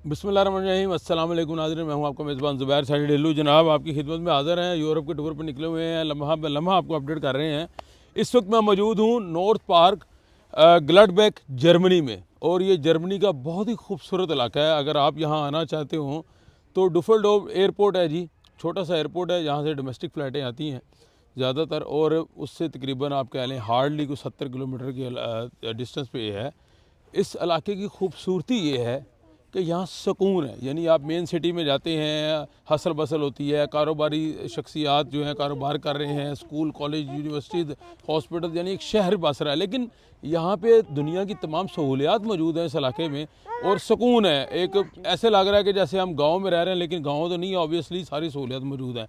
बिस्मिल्लाहिर्रहमानिर्रहीम। अस्सलाम वालेकुम नाज़रीन, मैं हूं आपका मेज़बान ज़ुबैर सैनी ढिल्लू। जनाब आपकी खिदमत में हाज़िर हैं। यूरोप के टूर पर निकले हुए हैं, लम्हा ब लम्हा आपको अपडेट कर रहे हैं। इस वक्त मैं मौजूद हूं नॉर्थ पार्क ग्लडबैक जर्मनी में, और ये जर्मनी का बहुत ही खूबसूरत इलाका है। अगर आप यहाँ आना चाहते हो तो डुफलडोर्फ एयरपोर्ट है जी, छोटा सा एयरपोर्ट है, यहाँ से डोमेस्टिक फ़्लाइटें आती हैं ज़्यादातर, और उससे तकरीबन आप कह लें हार्डली को 70 किलोमीटर के डिस्टेंस पे है। इस इलाके की खूबसूरती ये है कि यहाँ सुकून है। यानी आप मेन सिटी में जाते हैं, हसल बसल होती है, कारोबारी शख्सियात जो हैं कारोबार कर रहे हैं, स्कूल कॉलेज यूनिवर्सिटीज़ हॉस्पिटल, यानी एक शहर बस रहा है। लेकिन यहाँ पे दुनिया की तमाम सहूलियात मौजूद हैं इस इलाके में, और सुकून है। एक ऐसे लग रहा है कि जैसे हम गाँव में रह रहे हैं, लेकिन गाँव तो नहीं है, ऑब्वियसली सारी सहूलियात मौजूद हैं।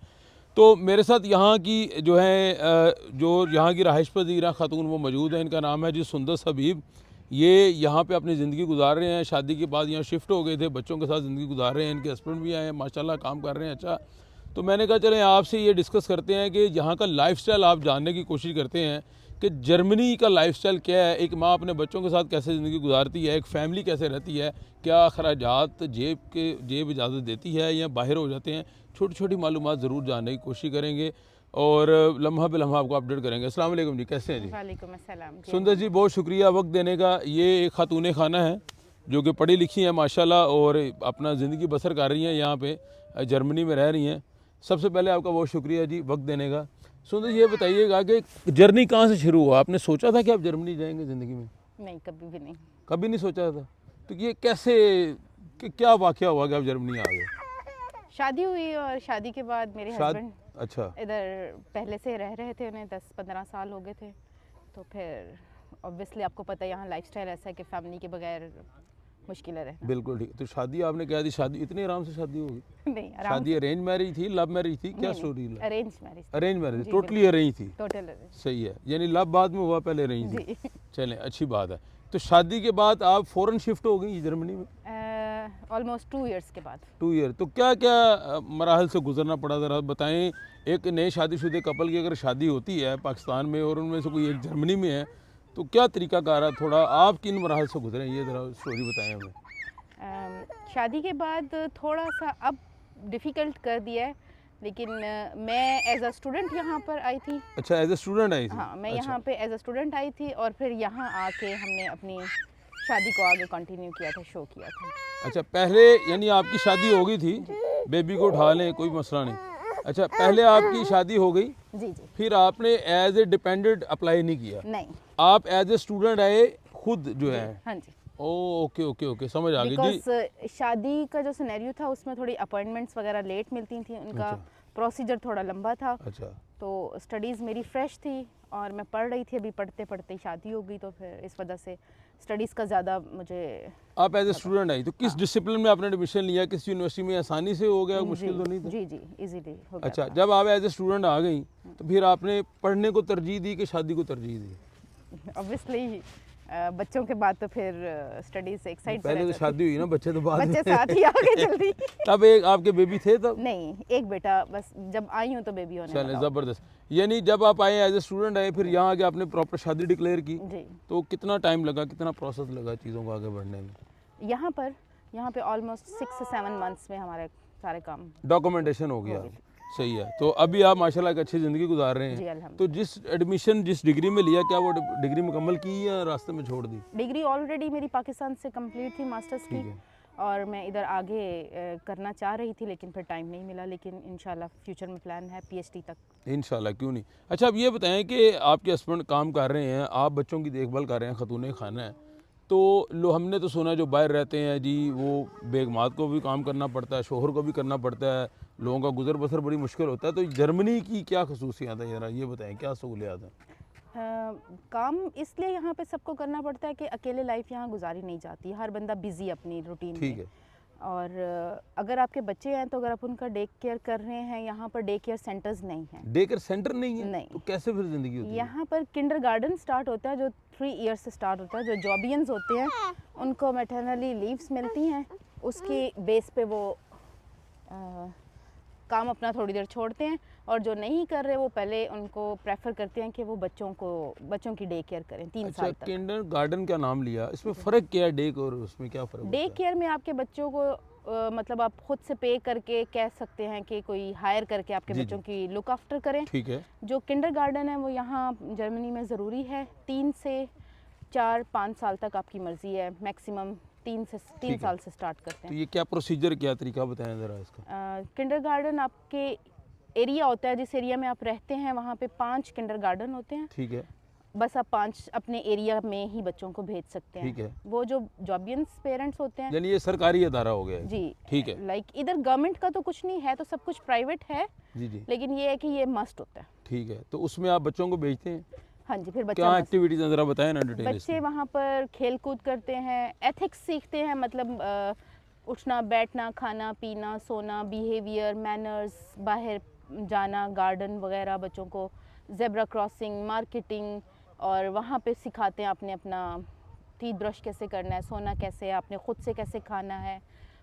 तो मेरे साथ यहाँ की जो है जो यहाँ की रहाइश पज़ीर ख़ातून वो मौजूद है। इनका नाम है जी सुंदस हबीब। ये यहाँ पे अपनी ज़िंदगी गुजार रहे हैं। शादी के बाद यहाँ शिफ्ट हो गए थे, बच्चों के साथ ज़िंदगी गुजार रहे हैं। इनके हस्बैंड भी आए हैं, माशाल्लाह काम कर रहे हैं अच्छा। तो मैंने कहा चलें आपसे ये डिस्कस करते हैं कि यहाँ का लाइफस्टाइल आप जानने की कोशिश करते हैं कि जर्मनी का लाइफस्टाइल क्या है, एक माँ अपने बच्चों के साथ कैसे ज़िंदगी गुजारती है, एक फ़ैमिली कैसे रहती है, क्या अखराजात जेब इजाज़त देती है या बाहर हो जाते हैं। छोटी छोटी मालूमात ज़रूर जानने की कोशिश करेंगे और लम्हा पे लम्हा आपको अपडेट करेंगे। अस्सलाम वालेकुम जी, कैसे हैं जी? वालेकुम अस्सलाम जी। सुंदर जी, बहुत शुक्रिया वक्त देने का। ये एक खातून खाना है जो कि पढ़ी लिखी हैं माशाल्लाह, और अपना ज़िंदगी बसर कर रही हैं, यहाँ पे जर्मनी में रह रही हैं। सबसे पहले आपका बहुत शुक्रिया जी वक्त देने का। सुंदर जी, ये बताइएगा कि जर्नी कहाँ से शुरू हुआ? आपने सोचा था कि आप जर्मनी जाएंगे ज़िंदगी में? नहीं, कभी भी नहीं। कभी नहीं सोचा था? तो ये कैसे, कि क्या वाक़या हुआ कि आप जर्मनी आ गए? शादी हुई और शादी के बाद मेरे हस्बैंड अच्छा, इधर पहले से रह रहे थे, उन्हें 10-15 साल हो गए थे। तो फिर ऑब्वियसली आपको पता है यहाँ लाइफस्टाइल ऐसा है कि फैमिली के बगैर मुश्किल है रहना। बिल्कुल ठीक। तो शादी आपने कह दी, शादी इतनी आराम से शादी होगी? नहीं, आराम शादी अरेंज मैरिज थी, लव मैरिज थी, क्या नहीं, story? Arrange marriage. Arrange marriage, जी, टोटली अरेंज थी। Total arrange. सही है, यानी लव बाद में हुआ, पहले अरेंज थी। जी। चलें, अच्छी बात है। तो शादी के बाद आप फ़ौरन शिफ्ट हो गई जर्मनी में? ऑलमोस्ट 2 इयर्स के बाद। 2 ईयर। तो क्या क्या मराहल से गुजरना पड़ा, ज़रा बताएं। एक नए शादीशुदे कपल की अगर शादी होती है पाकिस्तान में और उनमें से कोई एक जर्मनी में है, तो क्या तरीक़ाकार है? थोड़ा आप किन मराहल से गुजरे, ये ज़रा स्टोरी बताएं हमें। शादी के बाद थोड़ा सा अब डिफ़िकल्ट कर दिया है, लेकिन मैं एज अ स्टूडेंट यहाँ पर आई थी। अच्छा, एज ए स्टूडेंट आई थी? हाँ, मैं अच्छा। यहाँ पे एज अ स्टूडेंट आई थी और फिर यहाँ आके हमने अपनी शादी को आगे कंटिन्यू किया था, शो किया था। अच्छा, पहले यानी आपकी शादी हो गई थी, बेबी को उठा लें कोई मसला नहीं। अच्छा, पहले आपकी शादी हो गई, जी जी। फिर आपने एज ए डिपेंडेंट अप्लाई नहीं किया, नहीं। आप एज ए स्टूडेंट आए खुद जो है? हाँ जी। ओके ओके ओके, समझ आ गई जी। बिकॉज शादी का जो सिनेरियो था उसमें थोड़ी अपॉइंटमेंट्स वगैरह लेट मिलती थी, उनका अच्छा। प्रोसीजर थोड़ा लंबा था। अच्छा। तो स्टडीज़ मेरी फ्रेश थी और मैं पढ़ रही थी, अभी पढ़ते पढ़ते ही शादी हो गई, तो फिर इस वजह से स्टडीज़ का ज़्यादा मुझे। आप एज ए स्टूडेंट आई, तो किस डिसिप्लिन में आपने एडमिशन लिया, किस यूनिवर्सिटी में? आसानी से हो गया, मुश्किल तो नहीं था? जी जी, इजीली हो गया अच्छा, था। जब आप एज ए स्टूडेंट आ गई तो फिर आपने पढ़ने को तरजीह दी कि शादी को तरजीह दी? ऑब्वियसली बच्चों के बाद तो फिर स्टडीज एक साइड पहले तो शादी हुई ना, बच्चे तो बाद बच्चे में। साथ ही आ गए जल्दी। तब एक आपके बेबी थे तब? नहीं, एक बेटा बस, जब आई हूँ तो बेबी होने चले, वाला। ज़बरदस्त। यानी जब आप आए एज ए स्टूडेंट आए, फिर यहाँ आके आपने प्रॉपर शादी डिक्लेयर की, जी। तो कितना टाइम लगा, कितना प्रोसेस लगा चीज़ों को आगे बढ़ने में? यहाँ पे ऑलमोस्ट 6 से 7 मंथ्स में हमारे सारे काम डॉक्यूमेंटेशन हो गया। सही है। तो अभी आप माशाल्लाह एक अच्छी ज़िंदगी गुजार रहे जी, हैं। अल्हम्दुलिल्लाह। तो जिस डिग्री में लिया, क्या वो डिग्री मुकम्मल की या रास्ते में छोड़ दी? डिग्री ऑलरेडी मेरी पाकिस्तान से कंप्लीट थी, मास्टर्स की, ठीक है। और मैं इधर आगे करना चाह रही थी, लेकिन फिर टाइम नहीं मिला। लेकिन इंशाल्लाह फ्यूचर में प्लान है पीएचडी तक। इंशाल्लाह, क्यों नहीं। अच्छा, अब ये बताएं कि आपके हस्बैंड काम कर रहे हैं, आप बच्चों की देखभाल कर रहे हैं, खतून खाना है, तो हमने तो सुना जो बाहर रहते हैं जी, वो बेगमात को भी काम करना पड़ता है, शोहर को भी करना पड़ता है, लोगों का गुजर बसर बड़ी मुश्किल होता है। तो जर्मनी की क्या खसूसियात है, ज़रा ये बताएं, क्या सहूलियात हैं? काम इसलिए यहाँ पे सबको करना पड़ता है कि अकेले लाइफ यहाँ गुजारी नहीं जाती, हर बंदा बिजी अपनी रूटीन में। ठीक है। और अगर आपके बच्चे हैं तो अगर आप उनका डे केयर कर रहे हैं, यहाँ पर डे केयर सेंटर्स नहीं हैं। डे केयर सेंटर नहीं है? नहीं। तो कैसे फिर ज़िंदगी होती है? यहाँ पर किंडरगार्टन स्टार्ट होता है, जो 3 इयर्स से स्टार्ट होता है। जो जॉबियंस होते हैं उनको मैटरनली लीव्स मिलती हैं, उसके बेस पे वो काम अपना थोड़ी देर छोड़ते हैं, और जो नहीं कर रहे वो पहले उनको प्रेफर करते हैं कि वो बच्चों की डे केयर करें 3 साल तक। किंडरगार्टन का नाम लिया, इसमें फ़र्क क्या है डे और उसमें, क्या फ़र्क? डे केयर में आपके बच्चों को मतलब आप खुद से पे करके कह सकते हैं कि कोई हायर करके आपके जी, बच्चों की लुक आफ्टर करें। ठीक है, जो किंडरगार्टन है वो यहाँ जर्मनी में ज़रूरी है। 3 से 4-5 साल तक आपकी मर्ज़ी है, मैक्सिमम 3 ठीक है। साल से स्टार्ट करते तो हैं। ये क्या प्रोसीजर, क्या तरीका बताएं ज़रा इसका। किंडरगार्टन आपके एरिया होता है, जिस एरिया में आप रहते हैं वहाँ पे 5 किंडरगार्टन होते हैं। ठीक है, बस आप 5 अपने एरिया में ही बच्चों को भेज सकते हैं। ठीक है। वो जो जॉबियंस पेरेंट्स होते हैं, यानी ये सरकारी अदारा हो गया है। जी, ठीक है, लाइक इधर गवर्नमेंट का तो कुछ नहीं है, तो सब कुछ प्राइवेट है, जी जी, लेकिन ये है कि ये मस्ट होता है। ठीक है। तो उसमें आप बच्चों को भेजते हैं, हाँ जी, फिर क्या बच्चा एक्टिविटीज़ हैं ज़रा बताएं ना डिटेल बच्चे इसमें। वहाँ पर खेल कूद करते हैं, एथिक्स सीखते हैं, मतलब उठना बैठना, खाना पीना, सोना, बिहेवियर, मैनर्स, बाहर जाना, गार्डन वगैरह, बच्चों को जेब्रा क्रॉसिंग, मार्केटिंग, और वहाँ पे सिखाते हैं आपने अपना टीथ ब्रश कैसे करना है, सोना कैसे है, आपने खुद से कैसे खाना है,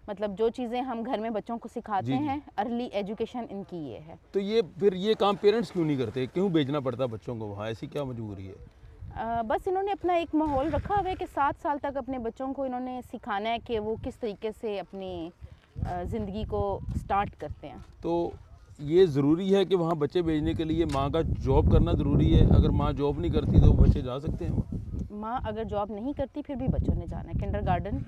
मतलब जो चीज़ें हम घर में बच्चों को सिखाते जी, जी। हैं, अर्ली एजुकेशन इनकी ये है। तो ये फिर ये काम पेरेंट्स क्यों नहीं करते, क्यों भेजना पड़ता बच्चों को वहाँ, ऐसी क्या मजबूरी है। बस इन्होंने अपना एक माहौल रखा हुआ है कि 7 साल तक अपने बच्चों को इन्होंने सिखाना है कि वो किस तरीके से अपनी ज़िंदगी को स्टार्ट करते हैं। तो ये ज़रूरी है कि वहाँ बच्चे भेजने के लिए माँ का जॉब करना ज़रूरी है, अगर माँ जॉब नहीं करती तो बच्चे जा सकते हैं वहाँ। माँ अगर जॉब नहीं करती फिर भी बच्चों ने जाना है, किंडरगार्टन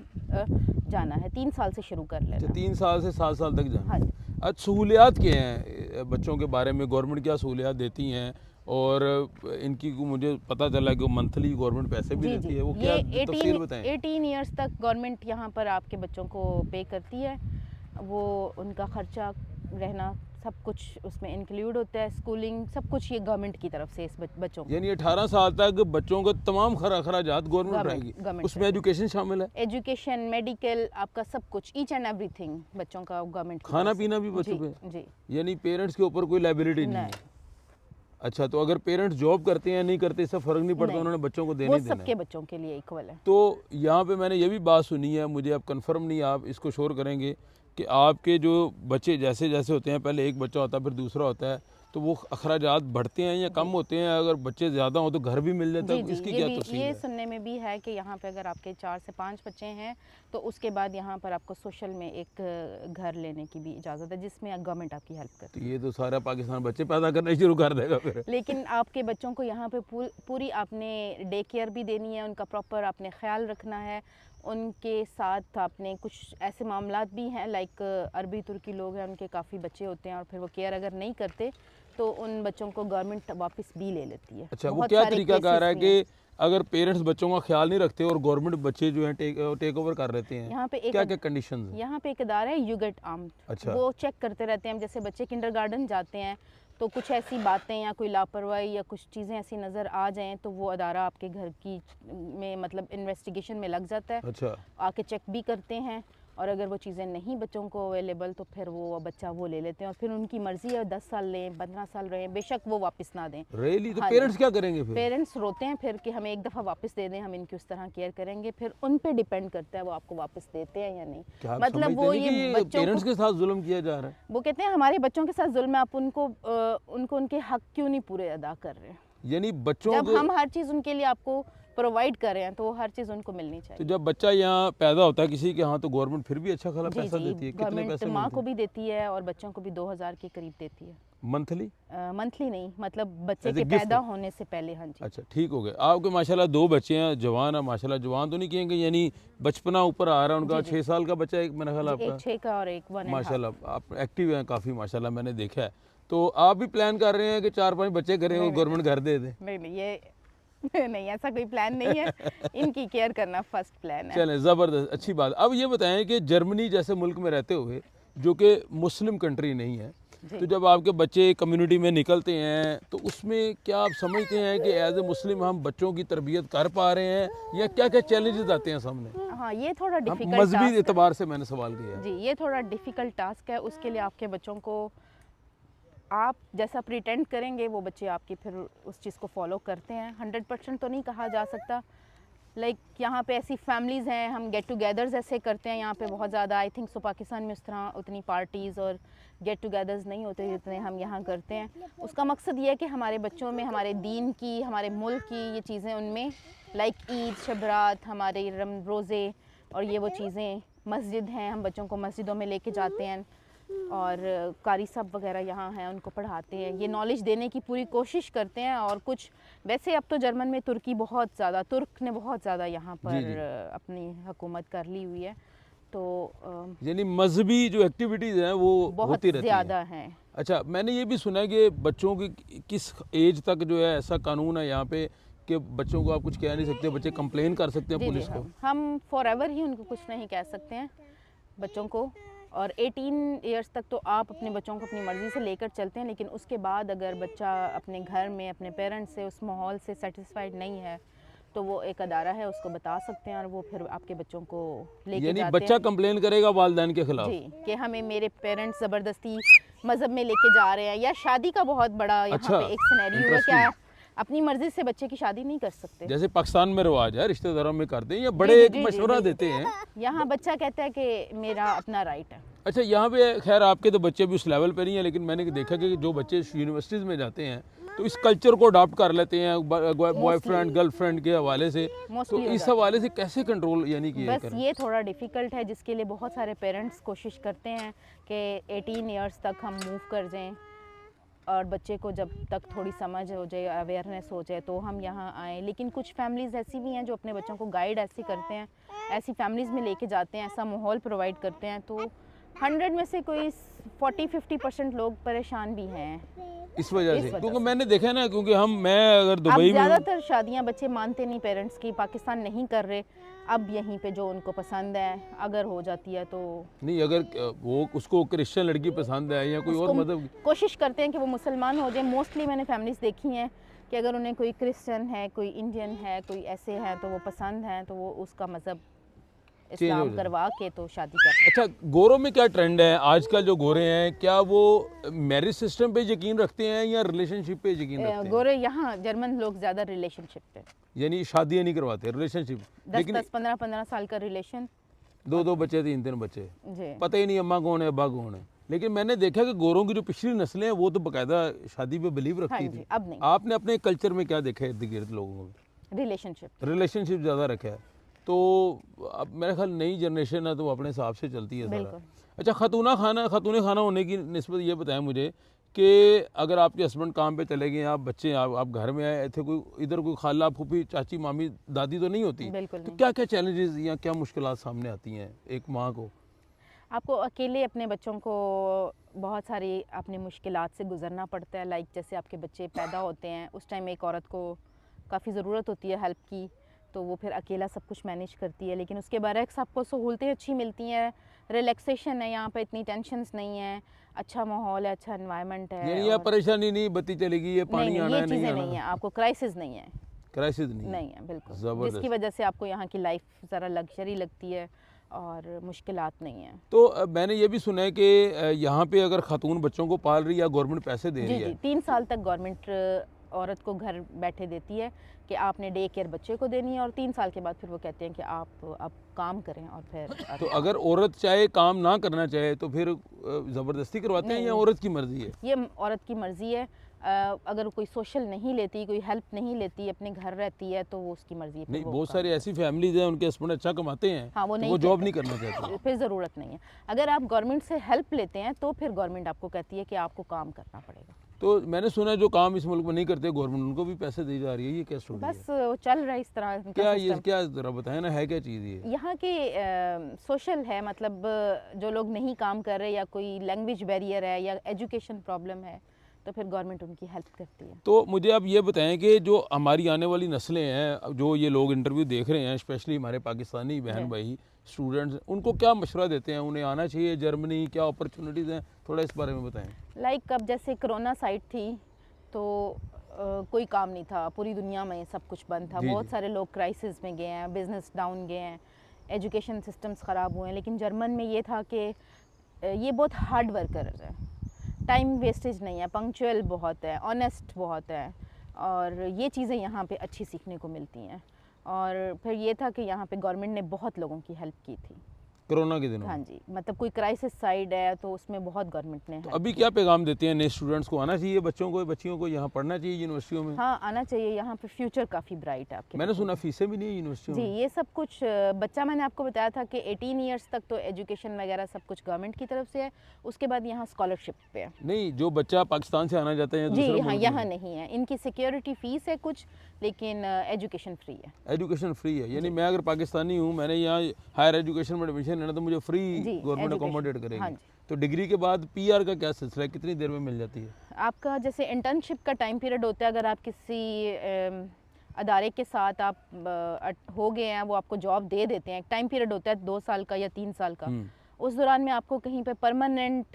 जाना है, 3 साल से शुरू कर अच्छा, लेना। 3 साल से 7 साल तक जाना। हाँ जी। अच्छा, सहूलियात क्या हैं बच्चों के बारे में, गवर्नमेंट क्या सहूलियात देती हैं, और इनकी को मुझे पता चला कि मंथली गवर्नमेंट पैसे भी जी देती जी, है, वो क्या ये तफसील बताएं। 18 ईयर्स तक गवर्नमेंट यहाँ पर आपके बच्चों को पे करती है। वो उनका खर्चा, रहना, सब कुछ उसमें इंक्लूड होता है, स्कूलिंग, सब कुछ ये गवर्नमेंट की तरफ से इस बच्चों को। यानी 18 साल तक बच्चों को तमाम खराजात गवर्नमेंट रहेगी, गवर्नमेंट उसमें एजुकेशन शामिल है, एजुकेशन, मेडिकल, आपका सब कुछ, ईच एंड एवरीथिंग बच्चों का गवर्नमेंट की खाना तरफ से। पीना भी बच्चों जी पे, जी। यानी पेरेंट्स के ऊपर कोई लाइबिलिटी नहीं है। अच्छा, तो अगर पेरेंट्स जॉब करते हैं नहीं करते इससे फ़र्क नहीं पड़ता, नहीं, उन्होंने बच्चों को देने वो ही देना है। सबके बच्चों के लिए इक्वल है। तो यहाँ पे मैंने ये भी बात सुनी है, मुझे अब कंफर्म नहीं, आप इसको शोर करेंगे कि आपके जो बच्चे जैसे जैसे होते हैं, पहले एक बच्चा होता है फिर दूसरा होता है, तो वो अखराजात बढ़ते हैं या कम होते हैं, अगर बच्चे ज़्यादा हो तो घर भी मिल जाता जी है, जी, इसकी ये क्या भी तफसील ये है। सुनने में भी है कि यहाँ पे अगर आपके 4 से 5 बच्चे हैं तो उसके बाद यहाँ पर आपको सोशल में एक घर लेने की भी इजाज़त है, जिसमें गवर्नमेंट आपकी हेल्प करती तो ये तो सारा पाकिस्तान बच्चे पैदा करना शुरू कर देगा फिर। है। लेकिन आपके बच्चों को यहाँ पे पूरी आपने डे केयर भी देनी है, उनका प्रॉपर आपने ख्याल रखना है। उनके साथ आपने कुछ ऐसे मामलात भी हैं, लाइक अरबी तुर्की लोग हैं, उनके काफ़ी बच्चे होते हैं और फिर वो केयर अगर नहीं करते तो उन बच्चों को गवर्नमेंट वापस भी ले लेती है। अच्छा, वो बहुत क्या सारे तरीका कार है केसेस भी हैं। कि अगर पेरेंट्स बच्चों का ख्याल नहीं रखते और गवर्नमेंट बच्चे जो हैं टेक ओवर कर लेते हैं, यहाँ पे एक क्या क्या कंडीशन है। यहाँ पे एक इदारा है, यू गेट आर्म्ड। अच्छा। वो चेक करते रहते हैं, जैसे बच्चे किंडरगार्टन जाते हैं तो कुछ ऐसी बातें या कोई लापरवाही या कुछ चीज़ें ऐसी नज़र आ जाएं तो वो अदारा आपके घर की में मतलब इन्वेस्टिगेशन में लग जाता है, अच्छा, आके चेक भी करते हैं, और अगर वो चीज़ें नहीं बच्चों को अवेलेबल तो फिर वो बच्चा वो ले लेते हैं, और फिर उनकी मर्ज़ी है 10 साल लें, 15 साल रहें, बेशक वो वापस ना दें। रियली, तो हाँ पेरेंट्स जी। क्या करेंगे फिर। पेरेंट्स रोते हैं फिर कि हमें एक दफ़ा वापस दे दें, हम इनकी उस तरह केयर करेंगे, फिर उन पे डिपेंड करता है वो आपको वापस देते हैं या नहीं। क्या आप मतलब समझते वो नहीं ये कि बच्चों पेरेंट्स को, के साथ जुल्म किया जा रहा है। वो कहते हैं हमारे बच्चों के साथ जुल्म है, आप उनको उनके हक क्यों नहीं पूरे अदा कर रहे हैं। यानी बच्चों जब को, हम हर चीज़ उनके लिए आपको प्रोवाइड कर रहे हैं तो वो हर चीज़ उनको मिलनी तो चाहिए। जब बच्चा यहाँ पैदा होता है किसी के यहाँ, तो गवर्नमेंट फिर भी अच्छा खासा जी पैसा जी, देती है, कितने गवर्नमेंट पैसे माँ मिलते को हैं भी देती है और बच्चों को भी 2000 के करीब देती है। मंथली। मंथली नहीं, मतलब बच्चे As a के gift? पैदा होने से पहले। हाँ जी। अच्छा, ठीक हो गया। आपके माशाल्लाह 2 बच्चे हैं, जवान है माशाल्लाह, जवान तो नहीं कहेंगे, यानी बचपना ऊपर आ रहा है उनका। जी, जी। 6 साल का बच्चा है एक, मेरा ख्याल जी, आपका। एक 6 का और एक 1.5। माशाल्लाह आप एक्टिव हैं काफ़ी माशाल्लाह, मैंने देखा है। तो आप भी प्लान कर रहे हैं कि 4-5 बच्चे करें और गवर्नमेंट घर दे दे। नहीं नहीं, ये नहीं, ऐसा कोई प्लान नहीं है। इनकी केयर करना फर्स्ट प्लान है। चलें, ज़बरदस्त, अच्छी बात। अब ये बताएं कि जर्मनी जैसे मुल्क में रहते हुए, जो कि मुस्लिम कंट्री नहीं है, तो जब आपके बच्चे कम्युनिटी में निकलते हैं तो उसमें क्या आप समझते हैं कि एज ए मुस्लिम हम बच्चों की तरबियत कर पा रहे हैं, या क्या क्या चैलेंजेस आते हैं सामने। हाँ, ये थोड़ा हम डिफिकल्ट मजहबी टास्क एतबार से मैंने सवाल किया है। जी, ये थोड़ा डिफिकल्ट टास्क है। उसके लिए आपके बच्चों को आप जैसा प्रिटेंड करेंगे वो बच्चे आपकी फिर उस चीज़ को फॉलो करते हैं। 100% तो नहीं कहा जा सकता। लाइक यहाँ पे ऐसी फैमिलीज़ हैं, हम गेट टुगेदर्स ऐसे करते हैं यहाँ पे बहुत ज़्यादा। आई थिंक सो पाकिस्तान में उस तरह उतनी पार्टीज़ और गेट टुगेदर्स नहीं होते जितने हम यहाँ करते हैं। उसका मकसद ये है कि हमारे बच्चों में हमारे दीन की, हमारे मुल्क की ये चीज़ें उनमें, लाइक ईद, शब रात, हमारे रोज़े और ये वो चीज़ें मस्जिद हैं, हम बच्चों को मस्जिदों में लेके जाते हैं और कारी साहब वगैरह यहाँ हैं, उनको पढ़ाते हैं, ये नॉलेज देने की पूरी कोशिश करते हैं। और कुछ वैसे अब तो जर्मन में तुर्क ने बहुत ज़्यादा यहाँ जी, जी। पर अपनी हुकूमत कर ली हुई है, तो यानी मजहबी जो एक्टिविटीज़ हैं वो बहुत होती रहती हैं। ज़्यादा हैं। अच्छा, मैंने ये भी सुना है कि बच्चों की किस एज तक जो है ऐसा कानून है यहाँ पे कि बच्चों को आप कुछ कह नहीं सकते, बच्चे कंप्लेन कर सकते हैं जी जी, पुलिस को। हम फॉरएवर ही उनको कुछ नहीं कह सकते हैं बच्चों को। और 18 इयर्स तक तो आप अपने बच्चों को अपनी मर्ज़ी से लेकर चलते हैं, लेकिन उसके बाद अगर बच्चा अपने घर में अपने पेरेंट्स से, उस माहौल से सेटिस्फाइड नहीं है, तो वो एक अदारा है, उसको बता सकते हैं और वो फिर आपके बच्चों को लेके यानी जाते बच्चा हैं। कंप्लेन करेगा वालिदैन के खिलाफ। जी, कि हमें मेरे पेरेंट्स ज़बरदस्ती मज़हब में लेके जा रहे हैं, या शादी का बहुत बड़ा यहाँ अच्छा, पे एक सिनेरियो है, इंटरेस्टिंग। क्या अपनी मर्ज़ी से बच्चे की शादी नहीं कर सकते। जैसे पाकिस्तान में रिवाज है, रिश्तेदारों में करते हैं या जी, बड़े जी, एक जी, जी, मशवरा बिल्कुल। देते हैं। यहाँ बच्चा कहता है कि मेरा अपना राइट है। अच्छा, यहाँ पे खैर आपके तो बच्चे भी उस लेवल पे नहीं है, लेकिन मैंने देखा कि जो बच्चे यूनिवर्सिटीज़ में जाते हैं तो इस कल्चर को अडॉप्ट कर लेते हैं बॉयफ्रेंड गर्लफ्रेंड के हवाले से। तो Mostly हो इस जाता है। हवाले से कैसे कंट्रोल यानी कि बस करें? ये थोड़ा डिफ़िकल्ट है, जिसके लिए बहुत सारे पेरेंट्स कोशिश करते हैं कि 18 इयर्स तक हम मूव कर जाएं और बच्चे को जब तक थोड़ी समझ हो जाए, अवेयरनेस हो जाए, तो हम यहाँ आएँ। लेकिन कुछ फैमिलीज़ ऐसी भी हैं जो अपने बच्चों को गाइड ऐसे करते हैं, ऐसी फैमिलीज़ में लेके जाते हैं, ऐसा माहौल प्रोवाइड करते हैं, तो 100 में से कोई 40-50% लोग परेशान भी हैं इस वजह इस से, वजह क्योंकि से। मैंने देखा ना, क्योंकि मैं अगर अब दुबई में हूँ। ज़्यादातर शादियां बच्चे मानते नहीं पेरेंट्स की, पाकिस्तान नहीं कर रहे, अब यहीं पे जो उनको पसंद है अगर हो जाती है तो नहीं, अगर वो उसको क्रिश्चियन लड़की पसंद है या कोई और उसको मतलब। कोशिश करते हैं कि वो मुसलमान हो जाए। मोस्टली मैंने फैमिलीज़ देखी हैं कि अगर उन्हें कोई क्रिश्चियन है, कोई इंडियन है, कोई ऐसे हैं तो वो पसंद हैं, तो वो उसका मज़हब हो इस्लाम जाए। करवा के तो शादी करते अच्छा, गोरों में क्या ट्रेंड है आजकल? जो गोरे हैं क्या वो मैरिज सिस्टम पे यकीन रखते हैं या रिलेशनशिप पे यकीन रखते हैं। हैं? गोरे यहाँ जर्मन लोग ज़्यादा रिलेशनशिप पे, यानी शादियां नहीं करवाते, रिलेशनशिप। 10-10, 15-15 साल का रिलेशन। दो बच्चे, तीन बच्चे, जी, पता ही नहीं अम्मा कौन है अब्बा कौन है। लेकिन मैंने देखा कि गोरों की जो पिछली नस्लें हैं वो तो बाकायदा शादी पे बिलीव हाँ रखती जी, थी। अब नहीं, आपने अपने कल्चर में क्या देखा है इर्द गिर्द लोगों में? रिलेशनशिप। रिलेशनशिप ज़्यादा रखा है। तो अब मेरा ख्याल नई जनरेशन है तो वो अपने हिसाब से चलती है सारा। बिल्कुल। अच्छा, खातून खाना होने की निस्बत ये बताएं मुझे कि अगर आपके हस्बैंड काम पे चले गए, आप बच्चे आप घर में आए थे, कोई इधर कोई खाला फूफी चाची मामी दादी तो नहीं होती, बिल्कुल तो नहीं। क्या क्या चैलेंजेस या क्या मुश्किलात सामने आती हैं एक माँ को? आपको अकेले अपने बच्चों को बहुत सारी अपनी मुश्किलात से गुज़रना पड़ता है। लाइक जैसे आपके बच्चे पैदा होते हैं, उस टाइम एक औरत को काफ़ी ज़रूरत होती है हेल्प की, तो वो फिर अकेला सब कुछ मैनेज करती है। लेकिन उसके बरक्स आपको सहूलतें अच्छी मिलती हैं, रिलैक्सेशन है यहाँ पे, इतनी टेंशन्स नहीं है, अच्छा माहौल है, अच्छा एनवायरनमेंट है। यानी ये और परेशानी नहीं, बत्ती चलेगी, ये पानी नहीं, आना ये है, नहीं चीज़ें नहीं आना, है, आपको क्राइसिस नहीं है, क्राइसिस नहीं है। नहीं है बिल्कुल, ज़बरदस्त। जिसकी वजह से आपको यहाँ की लाइफ ज़रा लग्जरी लगती है और मुश्किलात नहीं है। तो मैंने ये भी सुना है कि यहाँ पे अगर खातून बच्चों को पाल रही है या गवर्नमेंट पैसे दे जी रही जी, है। 3 साल तक गवर्नमेंट औरत को घर बैठे देती है कि आपने डे केयर बच्चे को देनी है, और 3 साल के बाद फिर वो कहते हैं कि आप अब काम करें, और फिर तो अगर औरत चाहे काम ना करना चाहे तो फिर ज़बरदस्ती करवाते हैं या औरत की मर्जी है? ये औरत की मर्ज़ी है। अगर कोई सोशल नहीं लेती, कोई हेल्प नहीं लेती, अपने घर रहती है, तो वो उसकी मर्ज़ी है, फिर नहीं, वो बहुत काम सारी ऐसी फैमिलीज हैं उनके हस्बैंड अच्छा कमाते हैं, हाँ, वो तो नहीं वो जॉब कहते। नहीं करना चाहते। फिर ज़रूरत नहीं है। अगर आप गवर्नमेंट से हेल्प लेते हैं तो फिर गवर्नमेंट आपको कहती है कि आपको काम करना पड़ेगा। तो मैंने सुना है जो काम इस मुल्क में नहीं करते गवर्नमेंट उनको भी पैसे दी जा रही है, ये क्या स्टोरी है? बस वो चल रहा है इस तरह इनका क्या ये सिस्टम। क्या ज़रा बताएं ना, है क्या चीज़ ये? यहाँ के सोशल है, मतलब जो लोग नहीं काम कर रहे, या कोई लैंग्वेज बैरियर है, या एजुकेशन प्रॉब्लम है, तो फिर गवर्नमेंट उनकी हेल्प करती है। तो मुझे आप ये बताएं कि जो हमारी आने वाली नस्लें हैं, जो ये लोग इंटरव्यू देख रहे हैं, स्पेशली हमारे पाकिस्तानी बहन भाई स्टूडेंट्स, उनको क्या मशवरा देते हैं? उन्हें आना चाहिए जर्मनी? क्या अपॉर्चुनिटीज़ हैं, थोड़ा इस बारे में बताएं। लाइक अब जैसे कोरोना साइड थी तो कोई काम नहीं था, पूरी दुनिया में सब कुछ बंद था, जी, बहुत जी। सारे लोग क्राइसिस में गए हैं, बिजनेस डाउन गए हैं, एजुकेशन सिस्टम्स ख़राब हुए हैं। लेकिन जर्मन में ये था कि ये बहुत हार्ड वर्कर्स हैं, टाइम वेस्टेज नहीं है, पंक्चुअल बहुत है, ऑनेस्ट बहुत है, और ये चीज़ें यहाँ पे अच्छी सीखने को मिलती हैं। और फिर ये था कि यहाँ पे गवर्नमेंट ने बहुत लोगों की हेल्प की थी। कोरोना के दिनों हाँ में। जी, मतलब कोई क्राइसिस साइड है तो उसमें बहुत गवर्नमेंट ने तो help अभी की। क्या पैगाम देते हैं नए स्टूडेंट्स को? आना चाहिए बच्चों को, बच्चियों को यहाँ पढ़ना चाहिए यूनिवर्सिटियों में? हाँ, आना चाहिए, यहाँ पे फ्यूचर काफ़ी ब्राइट है आपके मैंने बच्चों सुना का। फीसें भी नहीं है यूनिवर्सिटियों जी, में। ये सब कुछ बच्चा मैंने आपको बताया था कि 18 इयर्स तक तो एजुकेशन वगैरह सब कुछ गवर्नमेंट की तरफ से है, उसके बाद यहाँ स्कॉलरशिप पे है। नहीं, जो बच्चा पाकिस्तान से आना चाहते हैं जी दूसरे हाँ, मुल्क यहाँ में, नहीं है, इनकी सिक्योरिटी फ़ीस है कुछ, लेकिन एजुकेशन फ्री है। एजुकेशन फ्री है। यानी मैं अगर पाकिस्तानी हूँ, मैंने यहाँ हायर एजुकेशन में एडमिशन लेना, तो मुझे फ्री जी, गवर्नमेंट education, अकोमोडेट हाँ करेगी। जी। तो डिग्री के बाद पीआर का क्या सिलसिला है, कितनी देर में मिल जाती है? आपका जैसे इंटर्नशिप का टाइम पीरियड होता है, अगर आप किसी अदारे के साथ आप हो गए हैं, वो आपको जॉब दे देते हैं, एक टाइम पीरियड होता है 2 साल का या 3 साल का, उस दौरान में आपको कहीं पे परमानेंट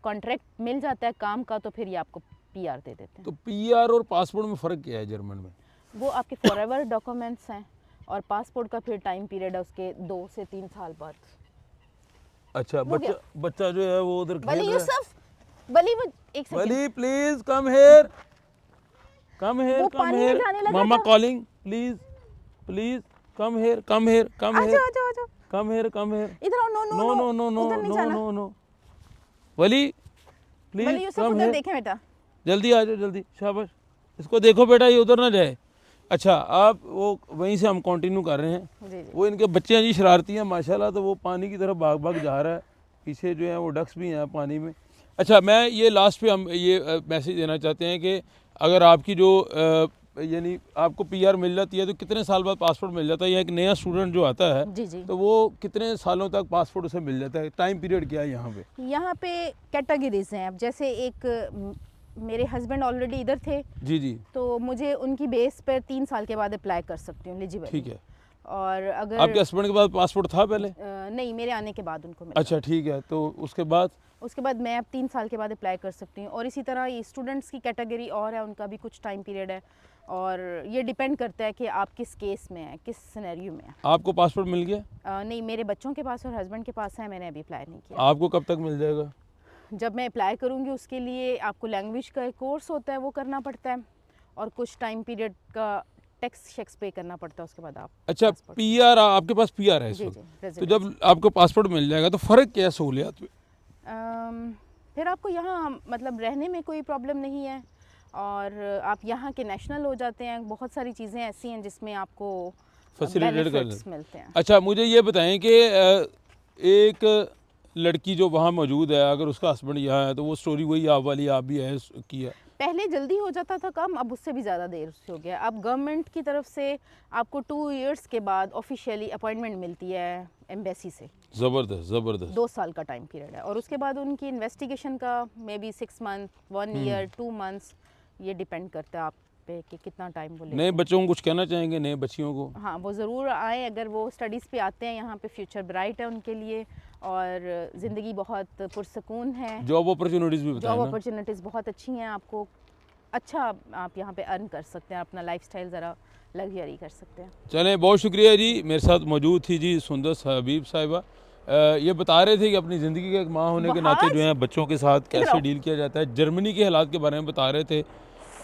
कॉन्ट्रैक्ट मिल जाता है काम का, तो फिर ये आपको पीआर दे देते हैं। तो पीआर और पासपोर्ट में फ़र्क क्या है जर्मन में? वो आपके फॉरएवर डॉक्यूमेंट्स हैं, और पासपोर्ट का फिर टाइम पीरियड है उसके 2 से 3 साल बाद। अच्छा, बच्चा जो है वो उधर खेल बली रहा है। यूसुफ, बली वो एक second, Wali please come here, come here, वो कम पानी में हियर, जाने लगा मामा था। Calling, please please come here, come here, come आ हियर, जाओ आ जाओ आ जाओ, कम हियर, कम हियर। इधर आओ। No no no no no no उधर नहीं नो जाना। नो नो, वली बली प्लीज यूसुफ कम उधर हियर, देखें बेटा। जल्दी आ जाओ, जल्दी, शाबाश। इसको देखो बेटा, ये उधर ना जाए। अच्छा, आप वो वहीं से हम कंटिन्यू कर रहे हैं। जी जी। वो इनके बच्चे हैं जी, शरारती हैं माशाल्लाह, तो वो पानी की तरफ भाग भाग जा रहा है। पीछे जो है वो डक्स भी हैं पानी में। अच्छा, मैं ये लास्ट पे हम ये मैसेज देना चाहते हैं कि अगर आपकी जो यानी आपको पीआर मिल जाती है तो कितने साल बाद पासपोर्ट मिल जाता है, या एक नया स्टूडेंट जो आता है जी जी। तो वो कितने सालों तक पासपोर्ट उसे मिल जाता है? टाइम पीरियड क्या है यहाँ पे? यहाँ पे कैटेगरीज हैं। अब जैसे एक मेरे हस्बैंड ऑलरेडी इधर थे, जी जी, तो मुझे उनकी बेस पर 3 साल के बाद अप्लाई कर सकती हूँ एलिजिबल। ठीक है। और अगर आपके हस्बैंड के पास पासपोर्ट था पहले? नहीं, मेरे आने के बाद उनको मिला। अच्छा, ठीक है। तो उसके बाद उसके बाद मैं अब 3 साल के बाद अप्लाई कर सकती हूँ। और इसी तरह ये स्टूडेंट्स की कैटेगरी और है, उनका भी कुछ टाइम पीरियड है, और ये डिपेंड करता है कि आप किस केस में हैं, किस सिनेरियो में हैं। आपको पासपोर्ट मिल गया? नहीं, मेरे बच्चों के पास और हस्बैंड के पास है, मैंने अभी अप्लाई नहीं किया। आपको कब तक मिल जाएगा? जब मैं अप्लाई करूँगी उसके लिए आपको लैंग्वेज का एक कोर्स होता है, वो करना पड़ता है, और कुछ टाइम पीरियड का टैक्स शेक्स पे करना पड़ता है, उसके बाद आप। अच्छा, पीआर, आपके पास पीआर है इस जी वक्त? जी, तो resident। जब आपको पासपोर्ट मिल जाएगा तो फ़र्क क्या है सहूलियात में? फिर आपको यहाँ मतलब रहने में कोई प्रॉब्लम नहीं है, और आप यहाँ के नेशनल हो जाते हैं। बहुत सारी चीज़ें ऐसी हैं जिसमें आपको फैसिलिटेट कर बेनिफिट्स देते। मिलते हैं। अच्छा, मुझे ये बताएं कि एक लड़की जो वहाँ मौजूद है, अगर उसका हस्बैंड यहाँ है तो वो स्टोरी वही आप वाली आप भी है की है? पहले जल्दी हो जाता था काम, अब उससे भी ज़्यादा देर से हो गया। अब गवर्नमेंट की तरफ से आपको 2 इयर्स के बाद ऑफिशियली अपॉइंटमेंट मिलती है एम्बेसी से। ज़बरदस्त ज़बरदस्त। 2 साल का टाइम पीरियड है, और उसके बाद उनकी इन्वेस्टिगेशन का may be 6 month, 1 year, 2 months, ये डिपेंड करता है आप पे कि कितना टाइम वो लेते नए हैं। बच्चों को कुछ कहना चाहेंगे, नए बच्चियों को? हाँ, वो ज़रूर आए, अगर वो स्टडीज़ पे आते हैं, यहाँ पे फ्यूचर ब्राइट है उनके लिए, और ज़िंदगी बहुत पुरसकून है। जॉब अपॉर्चुनिटीज़ भी बताएं जॉब ना। अपॉर्चुनिटीज़ बहुत अच्छी हैं, आपको अच्छा आप यहाँ पे अर्न कर सकते हैं, अपना लाइफस्टाइल ज़रा लग्जरी कर सकते हैं। चलें, बहुत शुक्रिया जी। मेरे साथ मौजूद थी जी सुंदस हबीब साहिबा। ये बता रहे थे कि अपनी ज़िंदगी के एक माँ होने के नाते जो है बच्चों के साथ कैसे डील किया जाता है। जर्मनी के हालात के बारे में बता रहे थे,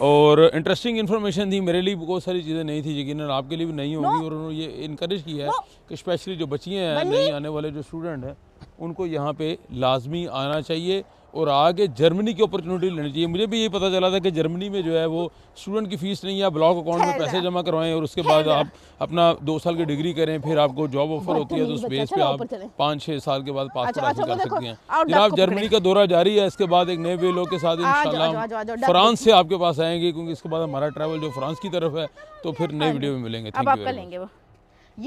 और इंटरेस्टिंग इन्फॉर्मेशन थी। मेरे लिए बहुत सारी चीज़ें नहीं थी, यकीनन आपके लिए भी नहीं होगी। और उन्होंने ये इनकरेज किया है कि स्पेशली जो बच्चियाँ हैं, नई आने वाले जो स्टूडेंट हैं, उनको यहाँ पे लाजमी आना चाहिए और आगे जर्मनी की अपॉर्चुनिटी लेनी चाहिए। मुझे भी ये पता चला था कि जर्मनी में जो है वो स्टूडेंट की फ़ीस नहीं है, ब्लॉक अकाउंट में पैसे जमा करवाएं और उसके बाद आप अपना 2 साल की डिग्री करें, फिर आपको जॉब ऑफर होती है, तो उस बेस पे आप 5-6 साल के बाद पासपोर्ट हासिल कर सकते हैं। जनाब, जर्मनी का दौरा जारी है। इसके बाद एक नए वे लोग के साथ इंशाल्लाह फ्रांस से आपके पास आएंगे, क्योंकि इसके बाद हमारा ट्रैवल जो फ्रांस की तरफ है। तो फिर नई वीडियो में मिलेंगे। Thank you very much.